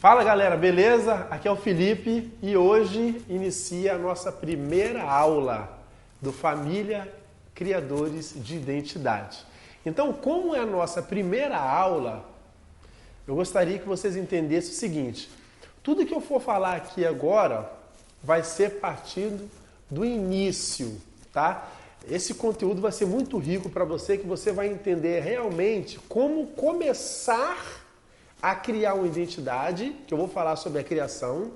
Fala galera, beleza? Aqui é o Felipe e hoje inicia a nossa primeira aula do Família Criadores de Identidade. Então, como é a nossa primeira aula, eu gostaria que vocês entendessem o seguinte: tudo que eu for falar aqui agora vai ser partindo do início, tá? Esse conteúdo vai ser muito rico para você, que você vai entender realmente como começar a criar uma identidade, que eu vou falar sobre a criação,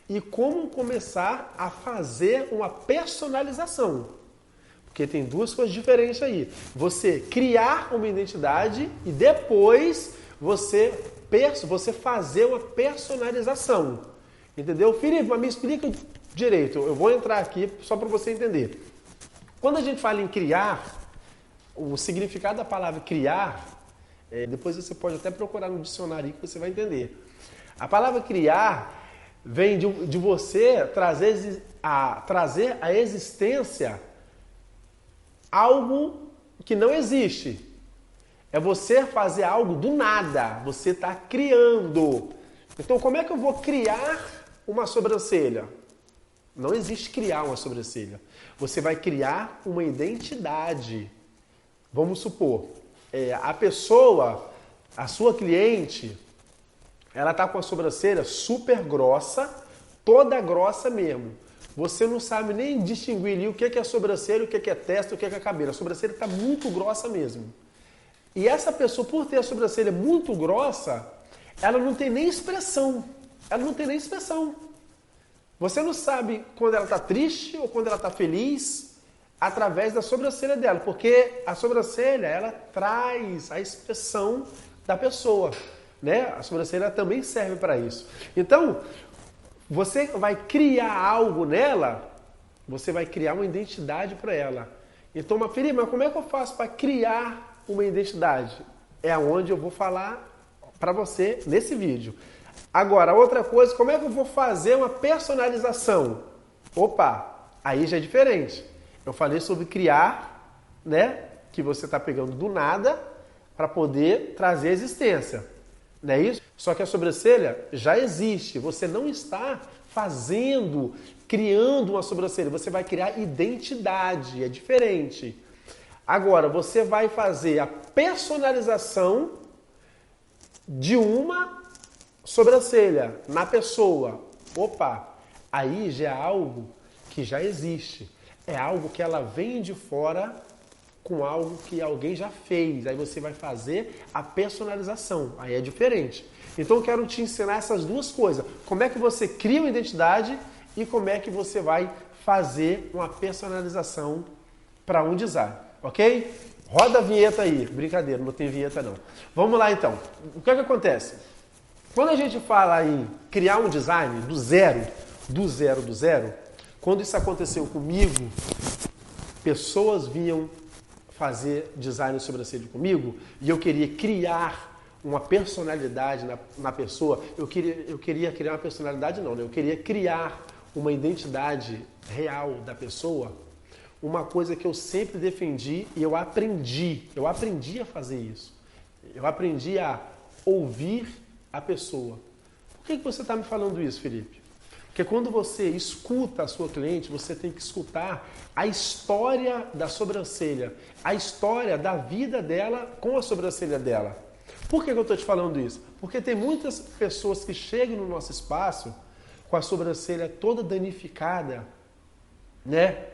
e como começar a fazer uma personalização. Porque tem duas coisas diferentes aí. Você criar uma identidade e depois você fazer uma personalização. Entendeu? Felipe, mas me explica direito. Eu vou entrar aqui só para você entender. Quando a gente fala em criar, o significado da palavra criar, depois você pode até procurar no dicionário que você vai entender. A palavra criar vem de você trazer à existência algo que não existe. É você fazer algo do nada. Você está criando. Então, como é que eu vou criar uma sobrancelha? Não existe criar uma sobrancelha. Você vai criar uma identidade. Vamos supor, a pessoa, a sua cliente, ela está com a sobrancelha super grossa, toda grossa mesmo. Você não sabe nem distinguir ali o que é sobrancelha, o que é testa, o que é cabelo. A sobrancelha está muito grossa mesmo. E essa pessoa, por ter a sobrancelha muito grossa, ela não tem nem expressão. Ela não tem nem expressão. Você não sabe quando ela está triste ou quando ela está feliz através da sobrancelha dela, porque a sobrancelha, ela traz a expressão da pessoa, né? A sobrancelha também serve para isso. Então, você vai criar algo nela, você vai criar uma identidade para ela. Então, Felipe, mas como é que eu faço para criar uma identidade? É onde eu vou falar para você nesse vídeo. Agora, outra coisa, como é que eu vou fazer uma personalização? Opa, aí já é diferente. Eu falei sobre criar, né? Que você está pegando do nada para poder trazer a existência. Não é isso? Só que a sobrancelha já existe. Você não está criando uma sobrancelha. Você vai criar identidade. É diferente. Agora, você vai fazer a personalização de uma sobrancelha na pessoa. Opa, aí já é algo que já existe. É algo que ela vem de fora com algo que alguém já fez. Aí você vai fazer a personalização. Aí é diferente. Então eu quero te ensinar essas duas coisas. Como é que você cria uma identidade e como é que você vai fazer uma personalização para um design. Ok? Roda a vinheta aí. Brincadeira, não tem vinheta não. Vamos lá então. O que é que acontece? Quando a gente fala em criar um design do zero, quando isso aconteceu comigo, pessoas vinham fazer design de sobrancelha comigo e eu queria criar uma personalidade na pessoa. Eu queria criar uma personalidade não, né? Eu queria criar uma identidade real da pessoa. Uma coisa que eu sempre defendi e eu aprendi a fazer isso. Eu aprendi a ouvir a pessoa. Por que você está me falando isso, Felipe? Porque quando você escuta a sua cliente, você tem que escutar a história da sobrancelha, a história da vida dela com a sobrancelha dela. Por que eu estou te falando isso? Porque tem muitas pessoas que chegam no nosso espaço com a sobrancelha toda danificada, né?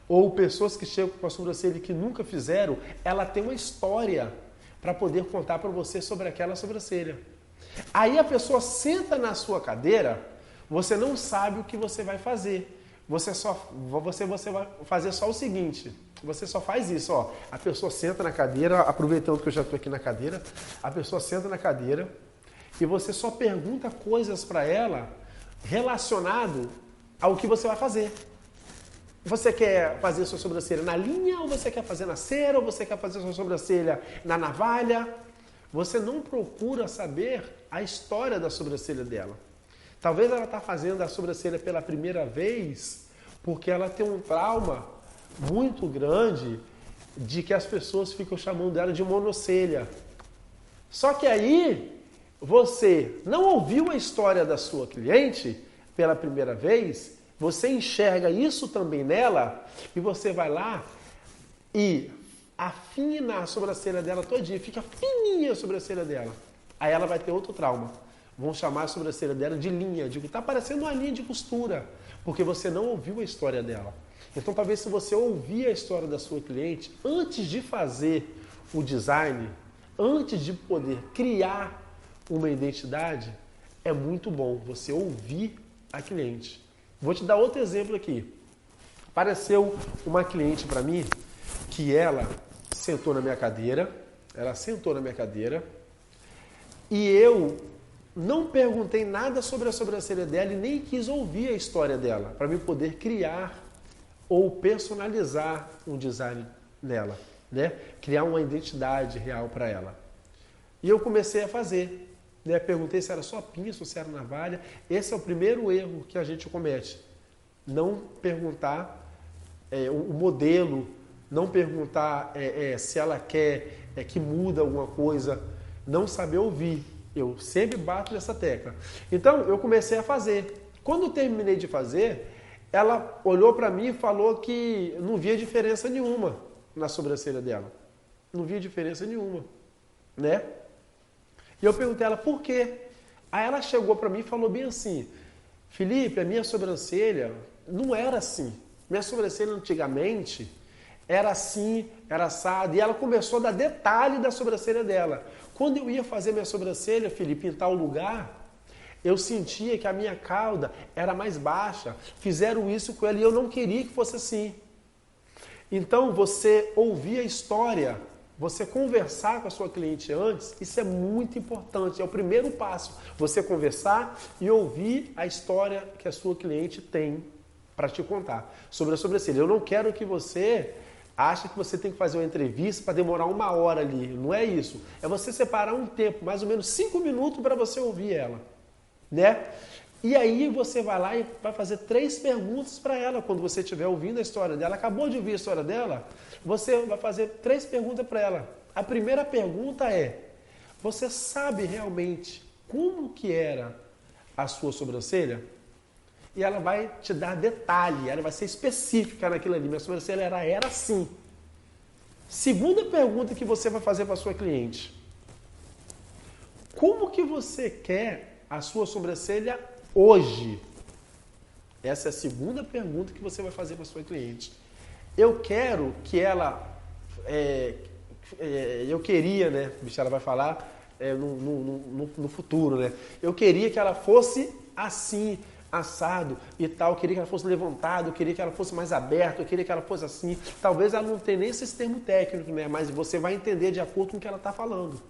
Ou pessoas que chegam com a sobrancelha que nunca fizeram, ela tem uma história para poder contar para você sobre aquela sobrancelha. Aí a pessoa senta na sua cadeira, você não sabe o que você vai fazer. Você vai fazer só o seguinte. Você só faz isso, ó. A pessoa senta na cadeira, aproveitando que eu já estou aqui na cadeira, a pessoa senta na cadeira e você só pergunta coisas para ela relacionado ao que você vai fazer. Você quer fazer sua sobrancelha na linha, ou você quer fazer na cera, ou você quer fazer sua sobrancelha na navalha? Você não procura saber a história da sobrancelha dela. Talvez ela está fazendo a sobrancelha pela primeira vez porque ela tem um trauma muito grande de que as pessoas ficam chamando ela de monocelha. Só que aí você não ouviu a história da sua cliente pela primeira vez, você enxerga isso também nela e você vai lá e afina a sobrancelha dela todinha, fica fininha a sobrancelha dela. Aí ela vai ter outro trauma. Vão chamar a sobrancelha dela de linha. Digo, tá parecendo uma linha de costura, porque você não ouviu a história dela. Então talvez se você ouvir a história da sua cliente antes de fazer o design, antes de poder criar uma identidade, é muito bom você ouvir a cliente. Vou te dar outro exemplo aqui. Apareceu uma cliente para mim que ela sentou na minha cadeira, e eu não perguntei nada sobre a sobrancelha dela e nem quis ouvir a história dela, para mim poder criar ou personalizar um design dela, né? Criar uma identidade real para ela. E eu comecei a fazer. Né? Perguntei se era só pinça ou se era navalha. Esse é o primeiro erro que a gente comete. Não perguntar o modelo, não perguntar se ela quer que muda alguma coisa, não saber ouvir. Eu sempre bato nessa tecla. Então, eu comecei a fazer. Quando eu terminei de fazer, ela olhou para mim e falou que não via diferença nenhuma na sobrancelha dela. Não via diferença nenhuma, né? E eu perguntei a ela por quê. Aí ela chegou para mim e falou bem assim: Felipe, a minha sobrancelha não era assim. Minha sobrancelha antigamente era assim, era assado. E ela começou a dar detalhe da sobrancelha dela. Quando eu ia fazer minha sobrancelha, Felipe, em tal lugar, eu sentia que a minha cauda era mais baixa. Fizeram isso com ela e eu não queria que fosse assim. Então, você ouvir a história, você conversar com a sua cliente antes, isso é muito importante. É o primeiro passo. Você conversar e ouvir a história que a sua cliente tem para te contar sobre a sobrancelha. Eu não quero que você ache que você tem que fazer uma entrevista para demorar 1 hora ali. Não é isso. É você separar um tempo, mais ou menos 5 minutos, para você ouvir ela, né? E aí você vai lá e vai fazer 3 perguntas para ela quando você estiver ouvindo a história dela. Acabou de ouvir a história dela, você vai fazer 3 perguntas para ela. A primeira pergunta é: você sabe realmente como que era a sua sobrancelha? E ela vai te dar detalhe, ela vai ser específica naquilo ali. Minha sobrancelha era assim. Segunda pergunta que você vai fazer para a sua cliente: como que você quer a sua sobrancelha hoje? Essa é a segunda pergunta que você vai fazer para a sua cliente. Eu quero que ela... eu queria, né? Bicho, ela vai falar no futuro, né? Eu queria que ela fosse assim, assado e tal, eu queria que ela fosse levantada, eu queria que ela fosse mais aberta, eu queria que ela fosse assim. Talvez ela não tenha nem esse termo técnico, né? Mas você vai entender de acordo com o que ela está falando.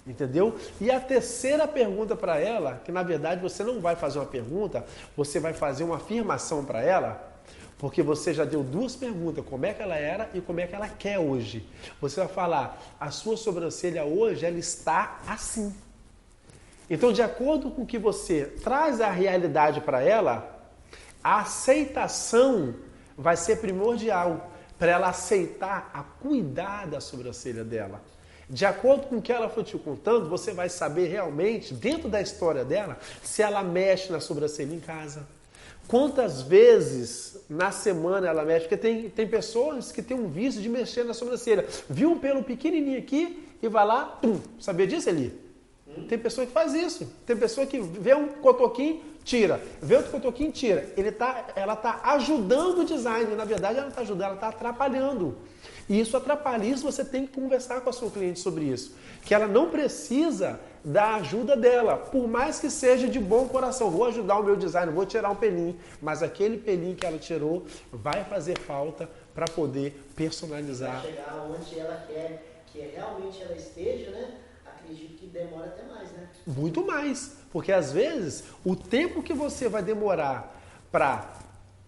Entendeu? E a terceira pergunta para ela, que na verdade você não vai fazer uma pergunta, você vai fazer uma afirmação para ela, porque você já deu 2 perguntas, como é que ela era e como é que ela quer hoje. Você vai falar: a sua sobrancelha hoje, ela está assim. Então, de acordo com o que você traz a realidade para ela, a aceitação vai ser primordial para ela aceitar a cuidar da sobrancelha dela. De acordo com o que ela for te contando, você vai saber realmente, dentro da história dela, se ela mexe na sobrancelha em casa. Quantas vezes na semana ela mexe? Porque tem pessoas que têm um vício de mexer na sobrancelha. Viu um pelo pequenininho aqui e vai lá, pum. Sabia disso, Eli? Tem pessoa que faz isso. Tem pessoa que vê um cotoquinho, tira. Vê outro cotoquinho, tira. Ela está ajudando o design. Na verdade, ela não está ajudando, ela está atrapalhando. E isso atrapalha. Isso você tem que conversar com a sua cliente sobre isso. Que ela não precisa da ajuda dela. Por mais que seja de bom coração. Vou ajudar o meu design, vou tirar um pelinho. Mas aquele pelinho que ela tirou vai fazer falta para poder personalizar. Para chegar onde ela quer que realmente ela esteja, né? Acredito que demora até mais, né? Muito mais, porque às vezes o tempo que você vai demorar para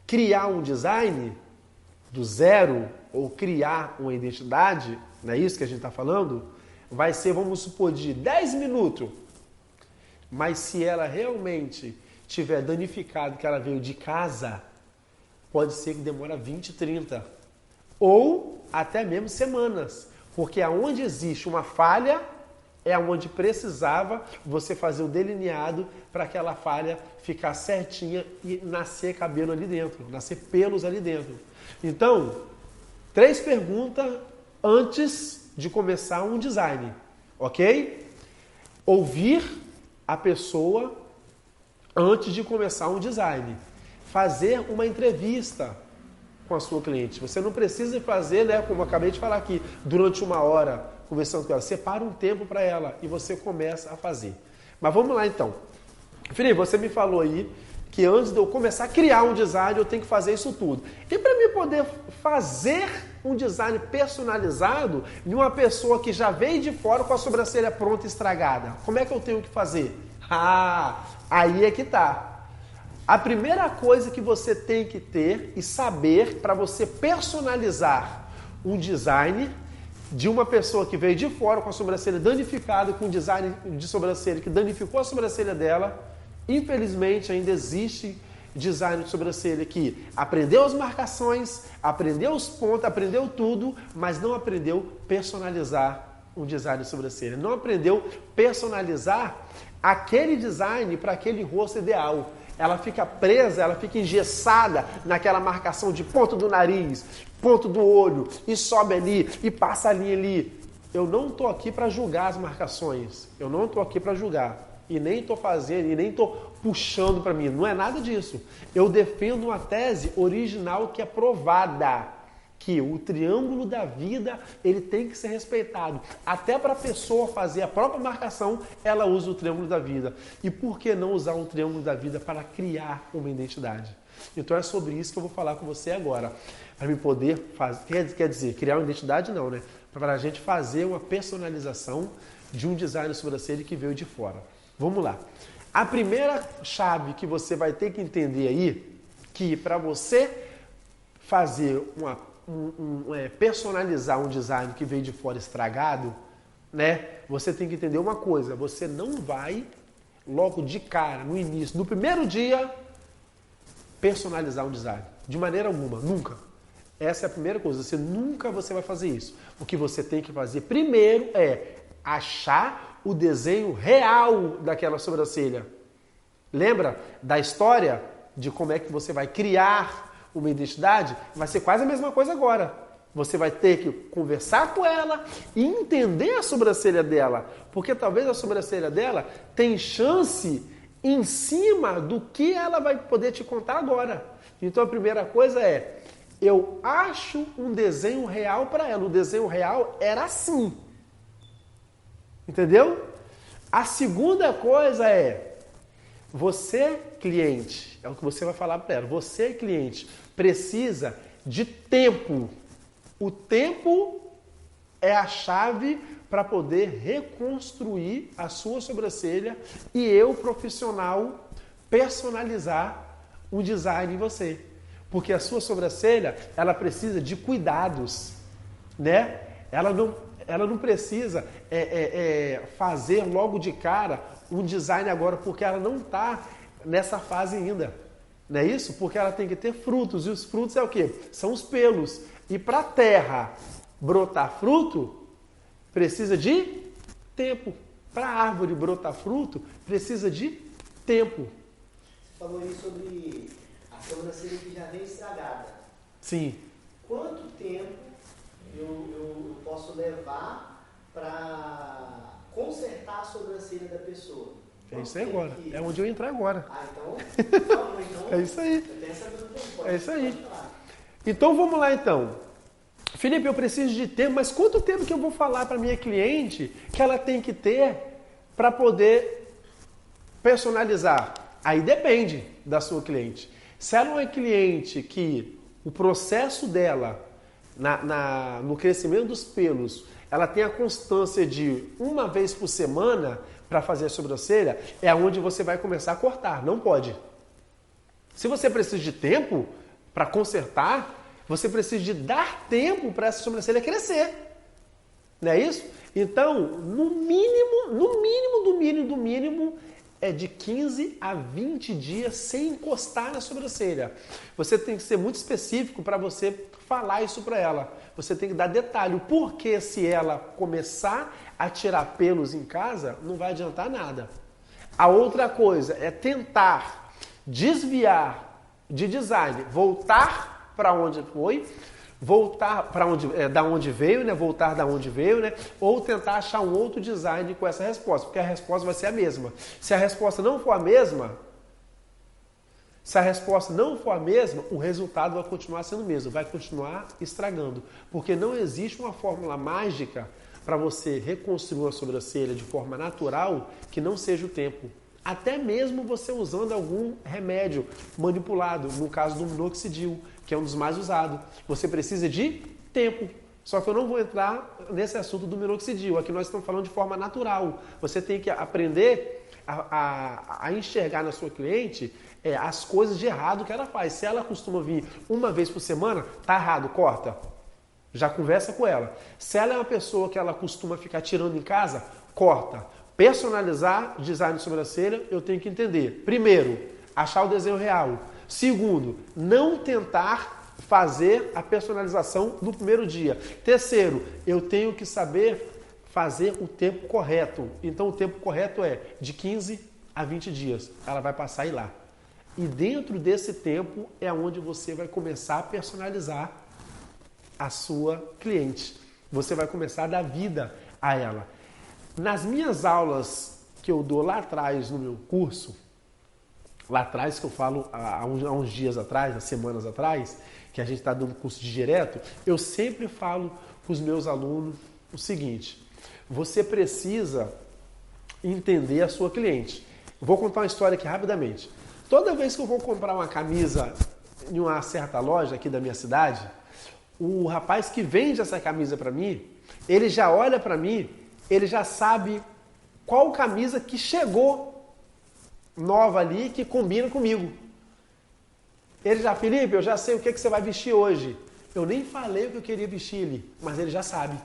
criar um design do zero ou criar uma identidade, não é isso que a gente está falando? Vai ser, vamos supor, de 10 minutos. Mas se ela realmente tiver danificado, que ela veio de casa, pode ser que demora 20, 30 ou até mesmo semanas, porque aonde existe uma falha é onde precisava você fazer o delineado para aquela falha ficar certinha e nascer cabelo ali dentro, nascer pelos ali dentro. Então, 3 perguntas antes de começar um design, ok? Ouvir a pessoa antes de começar um design. Fazer uma entrevista com a sua cliente. Você não precisa fazer, né, como eu acabei de falar aqui, durante 1 hora conversando com ela. Separa um tempo para ela e você começa a fazer. Mas vamos lá então. Felipe, você me falou aí que antes de eu começar a criar um design, eu tenho que fazer isso tudo. E para mim poder fazer um design personalizado de uma pessoa que já veio de fora com a sobrancelha pronta e estragada, como é que eu tenho que fazer? Aí é que tá. A primeira coisa que você tem que ter e saber para você personalizar um design de uma pessoa que veio de fora com a sobrancelha danificada, com um design de sobrancelha que danificou a sobrancelha dela, infelizmente ainda existe design de sobrancelha que aprendeu as marcações, aprendeu os pontos, aprendeu tudo, mas não aprendeu personalizar um design de sobrancelha. Não aprendeu personalizar aquele design para aquele rosto ideal. Ela fica presa, ela fica engessada naquela marcação de ponto do nariz, ponto do olho, e sobe ali, e passa a linha ali. Eu não estou aqui para julgar as marcações, eu não estou aqui para julgar, e nem estou fazendo, e nem estou puxando para mim, não é nada disso. Eu defendo uma tese original que é provada, que o triângulo da vida ele tem que ser respeitado. Até para a pessoa fazer a própria marcação, ela usa o triângulo da vida. E por que não usar um triângulo da vida para criar uma identidade? Então é sobre isso que eu vou falar com você agora. Para me poder fazer, quer dizer, criar uma identidade não, né? Para a gente fazer uma personalização de um design de sobrancelha que veio de fora. Vamos lá. A primeira chave que você vai ter que entender aí, que para você fazer personalizar um design que veio de fora estragado, né? Você tem que entender uma coisa, você não vai logo de cara, no início, no primeiro dia, personalizar um design. De maneira alguma, nunca. Essa é a primeira coisa, nunca vai fazer isso. O que você tem que fazer primeiro é achar o desenho real daquela sobrancelha. Lembra da história de como é que você vai criar uma identidade? Vai ser quase a mesma coisa agora. Você vai ter que conversar com ela e entender a sobrancelha dela, porque talvez a sobrancelha dela tem chance em cima do que ela vai poder te contar agora. Então a primeira coisa é, eu acho um desenho real para ela. O desenho real era assim. Entendeu? A segunda coisa é, você, cliente, é o que você vai falar para ela, você, cliente, precisa de tempo. O tempo é a chave para poder reconstruir a sua sobrancelha e eu, profissional, personalizar um design em você. Porque a sua sobrancelha, ela precisa de cuidados, né? Ela não precisa fazer logo de cara um design agora, porque ela não está nessa fase ainda. Não é isso? Porque ela tem que ter frutos. E os frutos é o quê? São os pelos. E para a terra brotar fruto, precisa de tempo. Para a árvore brotar fruto, precisa de tempo. Você falou aí sobre a sobrancelha que já veio estragada. Sim. Quanto tempo eu posso levar para consertar a sobrancelha da pessoa? É isso aí agora. É onde eu entrar agora. Então, é isso aí. Eu tenho essa dúvida. É isso aí. Então vamos lá então. Felipe, eu preciso de tempo, mas quanto tempo que eu vou falar para minha cliente que ela tem que ter para poder personalizar? Aí depende da sua cliente. Se ela é uma cliente que o processo dela no crescimento dos pelos, ela tem a constância de 1 vez por semana para fazer a sobrancelha, é onde você vai começar a cortar. Não pode. Se você precisa de tempo para consertar, você precisa de dar tempo para essa sobrancelha crescer. Não é isso? Então, no mínimo, é de 15 a 20 dias sem encostar na sobrancelha. Você tem que ser muito específico para você falar isso para ela. Você tem que dar detalhe. Porque se ela começar a tirar pelos em casa, não vai adiantar nada. A outra coisa é tentar desviar de design, voltar para onde foi, voltar para onde da onde veio, né? Voltar da onde veio, né? Ou tentar achar um outro design com essa resposta, porque a resposta vai ser a mesma. Se a resposta não for a mesma, o resultado vai continuar sendo o mesmo, vai continuar estragando, porque não existe uma fórmula mágica para você reconstruir uma sobrancelha de forma natural que não seja o tempo. Até mesmo você usando algum remédio manipulado, no caso do minoxidil, que é um dos mais usados. Você precisa de tempo. Só que eu não vou entrar nesse assunto do minoxidil. Aqui nós estamos falando de forma natural. Você tem que aprender a enxergar na sua cliente as coisas de errado que ela faz. Se ela costuma vir uma vez por semana, tá errado, corta. Já conversa com ela. Se ela é uma pessoa que ela costuma ficar tirando em casa, corta. Personalizar design de sobrancelha, eu tenho que entender. Primeiro, achar o desenho real. Segundo, não tentar fazer a personalização no primeiro dia. Terceiro, eu tenho que saber fazer o tempo correto. Então, o tempo correto é de 15 a 20 dias. Ela vai passar aí lá. E dentro desse tempo é onde você vai começar a personalizar a sua cliente. Você vai começar a dar vida a ela. Nas minhas aulas que eu dou lá atrás no meu curso, lá atrás que eu falo há uns dias atrás, há semanas atrás, que a gente está dando curso de direto, eu sempre falo para os meus alunos o seguinte: você precisa entender a sua cliente. Vou contar uma história aqui rapidamente. Toda vez que eu vou comprar uma camisa em uma certa loja aqui da minha cidade, o rapaz que vende essa camisa para mim, ele já olha para mim, ele já sabe qual camisa que chegou nova ali que combina comigo. Ele já, Felipe, eu já sei o que você vai vestir hoje. Eu nem falei o que eu queria vestir ali, mas ele já sabe.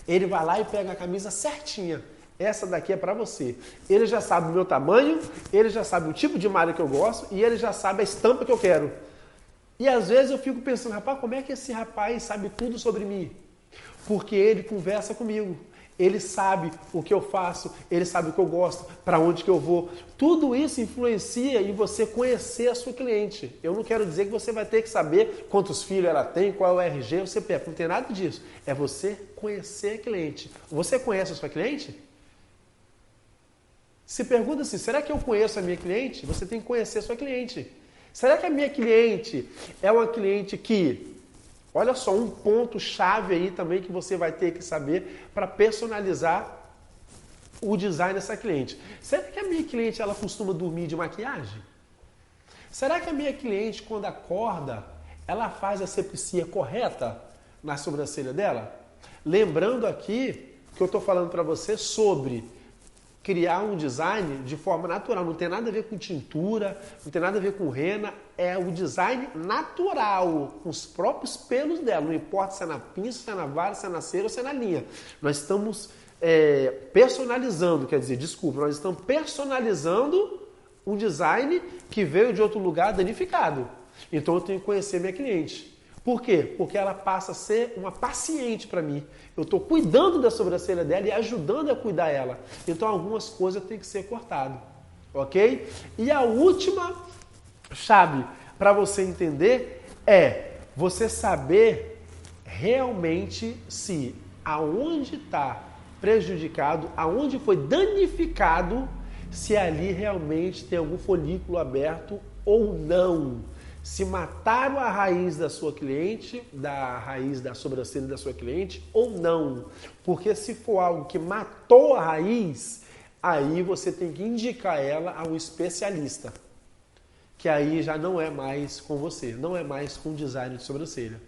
Ele vai lá e pega a camisa certinha. Essa daqui é para você. Ele já sabe o meu tamanho, ele já sabe o tipo de malha que eu gosto e ele já sabe a estampa que eu quero. E às vezes eu fico pensando, rapaz, como é que esse rapaz sabe tudo sobre mim? Porque ele conversa comigo. Ele sabe o que eu faço, ele sabe o que eu gosto, para onde que eu vou. Tudo isso influencia em você conhecer a sua cliente. Eu não quero dizer que você vai ter que saber quantos filhos ela tem, qual é o RG, o CPF. Não tem nada disso. É você conhecer a cliente. Você conhece a sua cliente? Se pergunta assim, será que eu conheço a minha cliente? Você tem que conhecer a sua cliente. Será que a minha cliente é uma cliente que... Olha só, um ponto-chave aí também que você vai ter que saber para personalizar o design dessa cliente. Será que a minha cliente ela costuma dormir de maquiagem? Será que a minha cliente, quando acorda, ela faz a asepsia correta na sobrancelha dela? Lembrando aqui que eu estou falando para você sobre criar um design de forma natural. Não tem nada a ver com tintura, não tem nada a ver com rena. É o design natural, com os próprios pelos dela. Não importa se é na pinça, se é na vara, se é na cera ou se é na linha. Nós estamos personalizando, quer dizer, desculpa, nós estamos personalizando um design que veio de outro lugar danificado. Então eu tenho que conhecer minha cliente. Por quê? Porque ela passa a ser uma paciente para mim. Eu estou cuidando da sobrancelha dela e ajudando a cuidar ela. Então algumas coisas têm que ser cortadas. Ok? E a última chave para você entender é você saber realmente se aonde está prejudicado, aonde foi danificado, se ali realmente tem algum folículo aberto ou não. Se mataram a raiz da sua cliente, da raiz da sobrancelha da sua cliente ou não. Porque se for algo que matou a raiz, aí você tem que indicar ela a um especialista. Que aí já não é mais com você, não é mais com design de sobrancelha.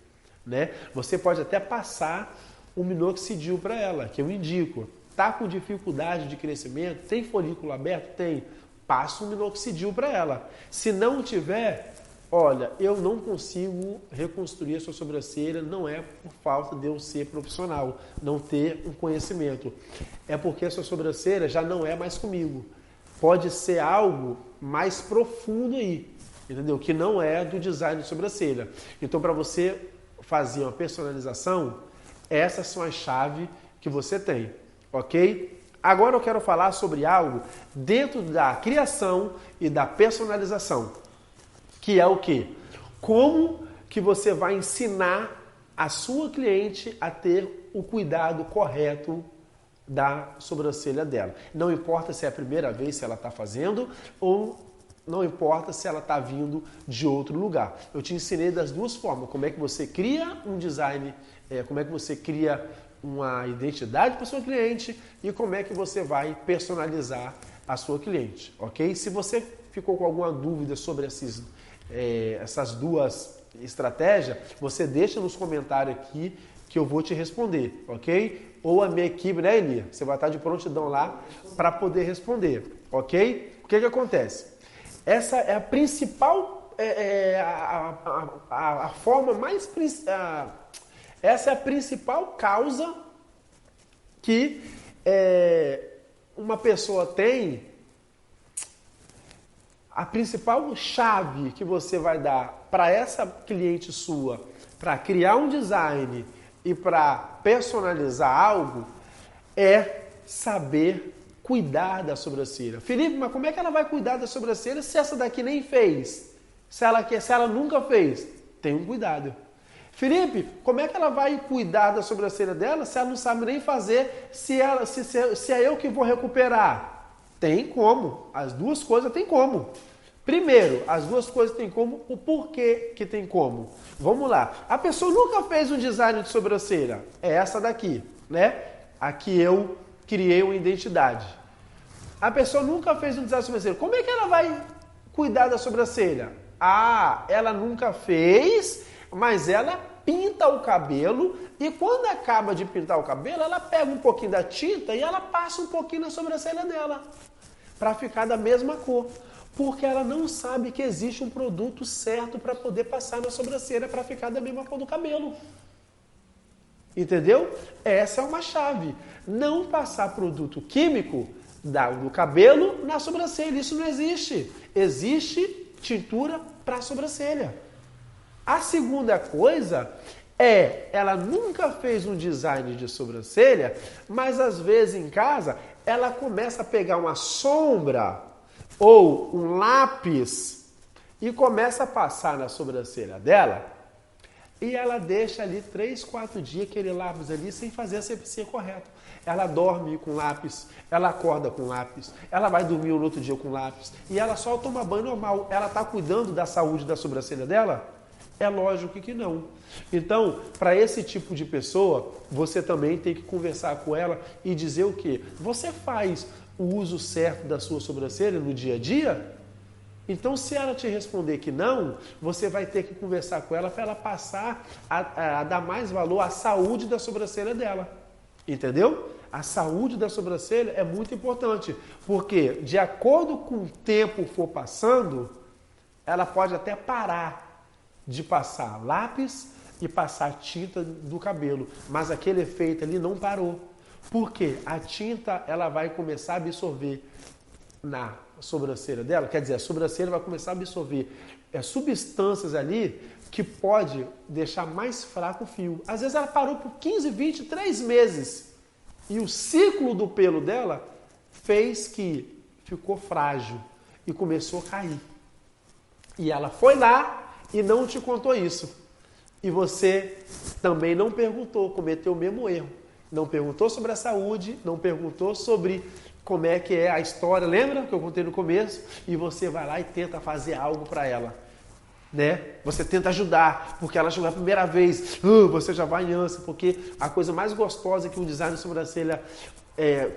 Né? Você pode até passar um minoxidil para ela, que eu indico. Está com dificuldade de crescimento? Tem folículo aberto? Tem. Passa um minoxidil para ela. Se não tiver... Olha, eu não consigo reconstruir a sua sobrancelha, não é por falta de eu ser profissional, não ter um conhecimento. É porque a sua sobrancelha já não é mais comigo. pode ser algo mais profundo aí, entendeu? Que não é do design de sobrancelha. Então, para você fazer uma personalização, essas são as chaves que você tem, ok? Agora eu quero falar sobre algo dentro da criação e da personalização, que é o quê? Como que você vai ensinar a sua cliente a ter o cuidado correto da sobrancelha dela. Não importa se é a primeira vez que ela está fazendo ou não importa se ela está vindo de outro lugar. Eu te ensinei das duas formas, como é que você cria um design, como é que você cria uma identidade para o seu cliente e como é que você vai personalizar a sua cliente, ok? Se você ficou com alguma dúvida sobre essas duas estratégias, você deixa nos comentários aqui que eu vou te responder, ok? Ou a minha equipe, né, Eli? Você vai estar de prontidão lá para poder responder, ok? O que acontece? Essa é a principal, a forma mais... essa é a principal causa que uma pessoa tem, a principal chave que você vai dar para essa cliente sua, para criar um design e para personalizar algo, é saber cuidar da sobrancelha. Felipe, mas como é que ela vai cuidar da sobrancelha se essa daqui nem fez? Se ela nunca fez? Tem um cuidado. Felipe, como é que ela vai cuidar da sobrancelha dela se ela não sabe nem fazer, se é eu que vou recuperar? Tem como. As duas coisas tem como. Primeiro, as duas coisas tem como, o porquê que tem como. Vamos lá. A pessoa nunca fez um design de sobrancelha. É essa daqui, né? Aqui eu criei uma identidade. A pessoa nunca fez um design de sobrancelha. Como é que ela vai cuidar da sobrancelha? Ah, ela nunca fez, mas ela pinta o cabelo e quando acaba de pintar o cabelo, ela pega um pouquinho da tinta e ela passa um pouquinho na sobrancelha dela para ficar da mesma cor. Porque ela não sabe que existe um produto certo para poder passar na sobrancelha para ficar da mesma cor do cabelo. Entendeu? Essa é uma chave. Não passar produto químico do cabelo na sobrancelha. Isso não existe. Existe tintura para sobrancelha. A segunda coisa ela nunca fez um design de sobrancelha, mas às vezes em casa ela começa a pegar uma sombra ou um lápis e começa a passar na sobrancelha dela e ela deixa ali 3, 4 dias aquele lápis ali sem fazer a CPC correto. Ela dorme com lápis, ela acorda com lápis, ela vai dormir no outro dia com lápis e ela só toma banho normal. Ela está cuidando da saúde da sobrancelha dela? É lógico que não. Então, para esse tipo de pessoa, você também tem que conversar com ela e dizer o quê? Você faz o uso certo da sua sobrancelha no dia a dia? Então, se ela te responder que não, você vai ter que conversar com ela para ela passar a dar mais valor à saúde da sobrancelha dela. Entendeu? A saúde da sobrancelha é muito importante, porque de acordo com o tempo for passando, ela pode até parar de passar lápis e passar tinta do cabelo, mas aquele efeito ali não parou. Por quê? A tinta ela vai começar a absorver na sobrancelha dela, quer dizer, a sobrancelha vai começar a absorver substâncias ali que pode deixar mais fraco o fio. Às vezes ela parou por 15, 20, 3 meses e o ciclo do pelo dela fez que ficou frágil e começou a cair. E ela foi lá e não te contou isso. E você também não perguntou, cometeu o mesmo erro. Não perguntou sobre a saúde, não perguntou sobre como é que é a história, lembra que eu contei no começo? E você vai lá e tenta fazer algo para ela, né? Você tenta ajudar, porque ela chegou a primeira vez, você já vai em ânsia, porque a coisa mais gostosa que um design de sobrancelha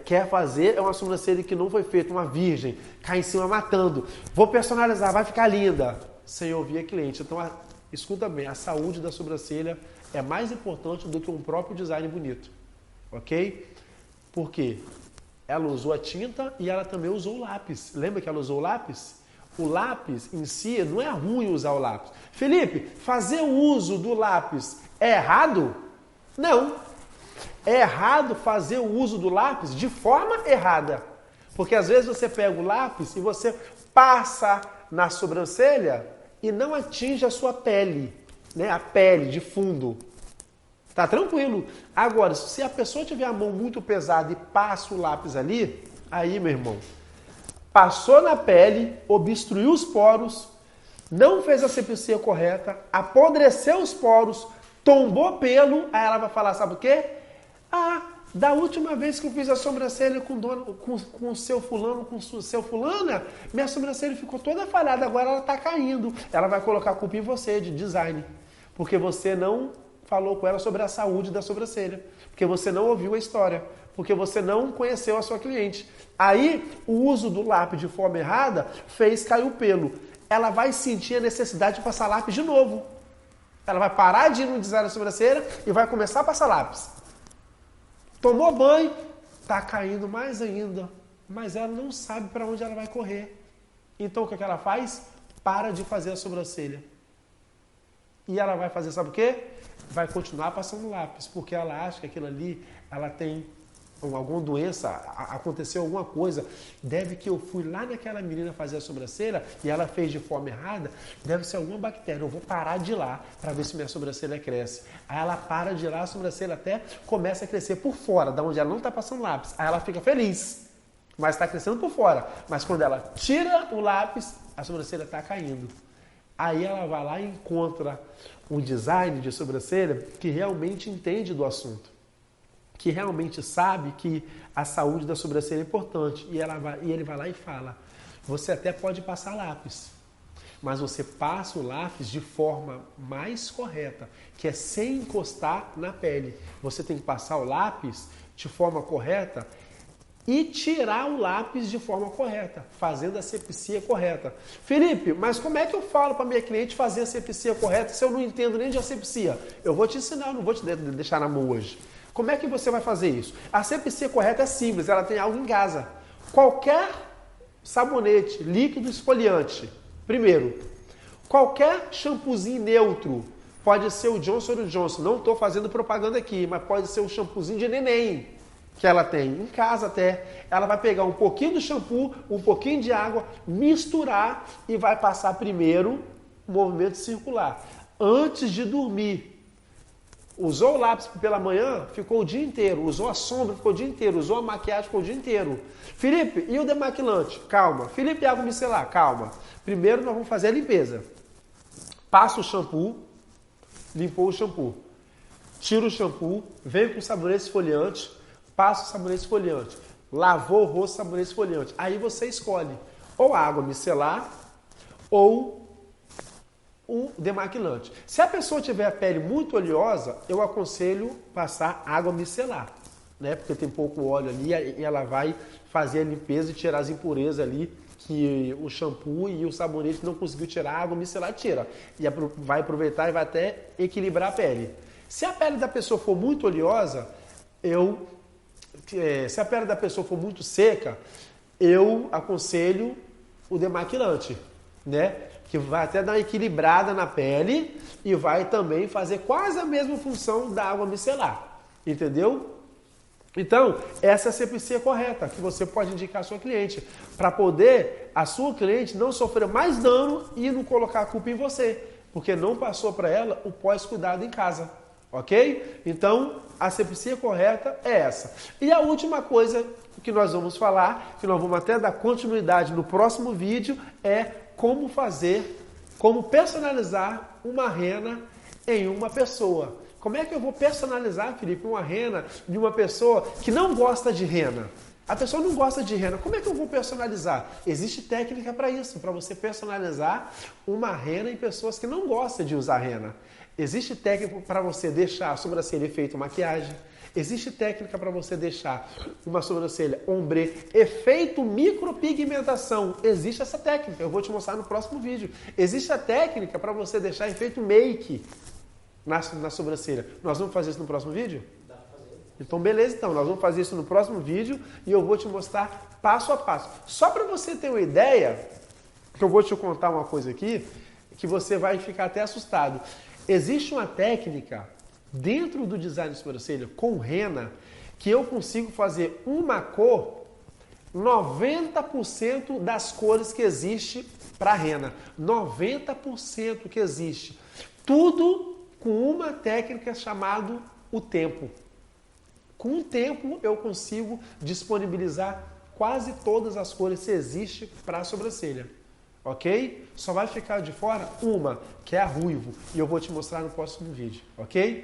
quer fazer é uma sobrancelha que não foi feita, uma virgem, cai em cima matando. Vou personalizar, vai ficar linda, sem ouvir a cliente. Então, escuta bem, a saúde da sobrancelha é mais importante do que um próprio design bonito, ok? Por quê? Ela usou a tinta e ela também usou o lápis. Lembra que ela usou o lápis? O lápis em si, não é ruim usar o lápis. Felipe, fazer o uso do lápis é errado? Não. É errado fazer o uso do lápis de forma errada. Porque às vezes você pega o lápis e você passa na sobrancelha e não atinge a sua pele, né? A pele de fundo. Tá tranquilo. Agora, se a pessoa tiver a mão muito pesada e passa o lápis ali, aí, meu irmão, passou na pele, obstruiu os poros, não fez a asepsia correta, apodreceu os poros, tombou pelo, aí ela vai falar, sabe o quê? Ah, da última vez que eu fiz a sobrancelha com o seu fulano, com o seu fulana, minha sobrancelha ficou toda falhada, agora ela está caindo. Ela vai colocar a culpa em você, de design, porque você não falou com ela sobre a saúde da sobrancelha, porque você não ouviu a história, porque você não conheceu a sua cliente. Aí, o uso do lápis de forma errada fez cair o pelo. Ela vai sentir a necessidade de passar lápis de novo. Ela vai parar de ir no design da sobrancelha e vai começar a passar lápis. Tomou banho, tá caindo mais ainda, mas ela não sabe para onde ela vai correr. Então o que ela faz? Para de fazer a sobrancelha. E ela vai fazer, sabe o quê? Vai continuar passando lápis, porque ela acha que aquilo ali, ela tem alguma doença, aconteceu alguma coisa, deve que eu fui lá naquela menina fazer a sobrancelha e ela fez de forma errada, deve ser alguma bactéria, eu vou parar de ir lá para ver se minha sobrancelha cresce. Aí ela para de ir lá, a sobrancelha até começa a crescer por fora, da onde ela não está passando lápis, aí ela fica feliz, mas está crescendo por fora, mas quando ela tira o lápis, a sobrancelha está caindo. Aí ela vai lá e encontra um design de sobrancelha que realmente entende do assunto, que realmente sabe que a saúde da sobrancelha é importante. E ele vai lá e fala, você até pode passar lápis, mas você passa o lápis de forma mais correta, que é sem encostar na pele. Você tem que passar o lápis de forma correta e tirar o lápis de forma correta, fazendo a asepsia correta. Felipe, mas como é que eu falo para minha cliente fazer a asepsia correta se eu não entendo nem de asepsia? Eu vou te ensinar, eu não vou te deixar na mão hoje. Como é que você vai fazer isso? A asepsia correta é simples, ela tem algo em casa. Qualquer sabonete líquido esfoliante, primeiro, qualquer shampoozinho neutro, pode ser o Johnson & Johnson, não estou fazendo propaganda aqui, mas pode ser o shampoozinho de neném que ela tem em casa até. Ela vai pegar um pouquinho do shampoo, um pouquinho de água, misturar e vai passar primeiro o movimento circular. Antes de dormir, usou o lápis pela manhã, ficou o dia inteiro. Usou a sombra, ficou o dia inteiro. Usou a maquiagem, ficou o dia inteiro. Felipe, e o demaquilante? Calma. Felipe, água micelar? Calma. Primeiro nós vamos fazer a limpeza. Passa o shampoo, limpou o shampoo. Tira o shampoo, vem com o sabonete esfoliante, passa o sabonete esfoliante. Lavou o rosto, sabonete esfoliante. Aí você escolhe ou a água micelar ou o demaquilante. Se a pessoa tiver a pele muito oleosa, eu aconselho passar água micelar, né? Porque tem pouco óleo ali e ela vai fazer a limpeza e tirar as impurezas ali que o shampoo e o sabonete não conseguiu tirar, a água micelar tira. E vai aproveitar e vai até equilibrar a pele. Se a pele da pessoa for muito oleosa, se a pele da pessoa for muito seca, eu aconselho o demaquilante, né? Que vai até dar uma equilibrada na pele e vai também fazer quase a mesma função da água micelar, entendeu? Então, essa é a asepsia correta que você pode indicar à sua cliente, para poder a sua cliente não sofrer mais dano e não colocar a culpa em você, porque não passou para ela o pós-cuidado em casa, ok? Então, a asepsia correta é essa. E a última coisa que nós vamos falar, que nós vamos até dar continuidade no próximo vídeo, é como personalizar uma rena em uma pessoa. Como é que eu vou personalizar, Felipe, uma rena de uma pessoa que não gosta de rena? A pessoa não gosta de rena, como é que eu vou personalizar? Existe técnica para isso, para você personalizar uma rena em pessoas que não gostam de usar rena. Existe técnica para você deixar a sobrancelha efeito maquiagem. Existe técnica para você deixar uma sobrancelha ombre, efeito micropigmentação. Existe essa técnica, eu vou te mostrar no próximo vídeo. Existe a técnica para você deixar efeito make na sobrancelha. Nós vamos fazer isso no próximo vídeo? Dá pra fazer. Então beleza, então nós vamos fazer isso no próximo vídeo e eu vou te mostrar passo a passo. Só para você ter uma ideia, que eu vou te contar uma coisa aqui, que você vai ficar até assustado. Existe uma técnica dentro do design de sobrancelha com rena que eu consigo fazer uma cor 90% das cores que existe para rena. 90% que existe. Tudo com uma técnica chamada o tempo. Com o tempo eu consigo disponibilizar quase todas as cores que existe para a sobrancelha. Ok? Só vai ficar de fora uma, que é a ruivo. E eu vou te mostrar no próximo vídeo. Ok?